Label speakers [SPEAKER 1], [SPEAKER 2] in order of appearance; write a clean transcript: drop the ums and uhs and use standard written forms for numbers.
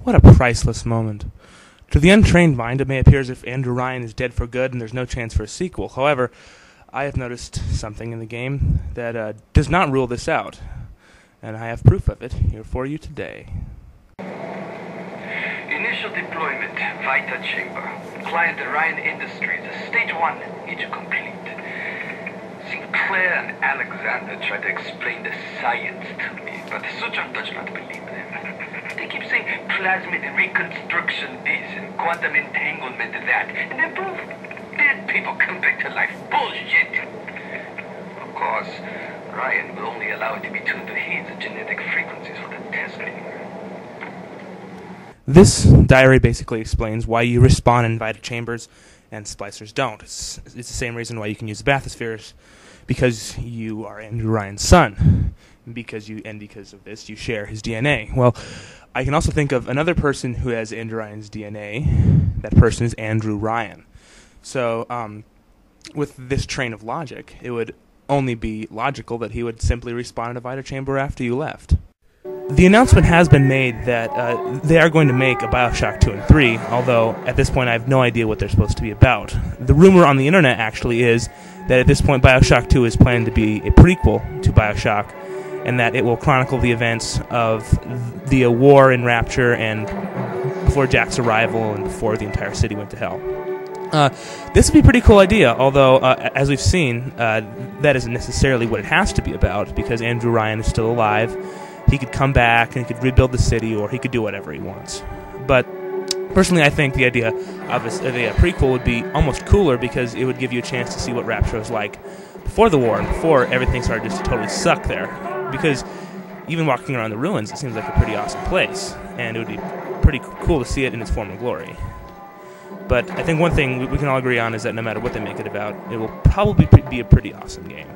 [SPEAKER 1] What a priceless moment. To the untrained mind, it may appear as if Andrew Ryan is dead for good and there's no chance for a sequel. However, I have noticed something in the game that does not rule this out, and I have proof of it here for you today.
[SPEAKER 2] Initial deployment, vita-chamber. Client Ryan Industries, stage 1, each complete. Sinclair and Alexander tried to explain the science to me, but Suchar does not believe them. They keep saying plasmid reconstruction this and quantum entanglement that, and then poof, dead people come back to life. Bullshit! Of course, Ryan will only allow it to be tuned to his genetic frequencies for the testing.
[SPEAKER 1] This diary basically explains why you respawn in vita-chambers and splicers don't. It's the same reason why you can use the bathyspheres, because you are Andrew Ryan's son. Because of this, you share his DNA. Well, I can also think of another person who has Andrew Ryan's DNA. That person is Andrew Ryan. So, with this train of logic, it would only be logical that he would simply respawn in a vita-chamber after you left. The announcement has been made that they are going to make a Bioshock 2 and 3, although at this point I have no idea what they're supposed to be about. The rumor on the internet actually is that at this point Bioshock 2 is planned to be a prequel to Bioshock, and that it will chronicle the events of the war in Rapture and before Jack's arrival and before the entire city went to hell. This would be a pretty cool idea, although, as we've seen, that isn't necessarily what it has to be about, because Andrew Ryan is still alive. He could come back and he could rebuild the city, or he could do whatever he wants. But personally, I think the idea of a prequel would be almost cooler, because it would give you a chance to see what Rapture was like before the war and before everything started just to totally suck there. Because even walking around the ruins, it seems like a pretty awesome place, and it would be pretty cool to see it in its former glory. But I think one thing we can all agree on is that no matter what they make it about, it will probably be a pretty awesome game.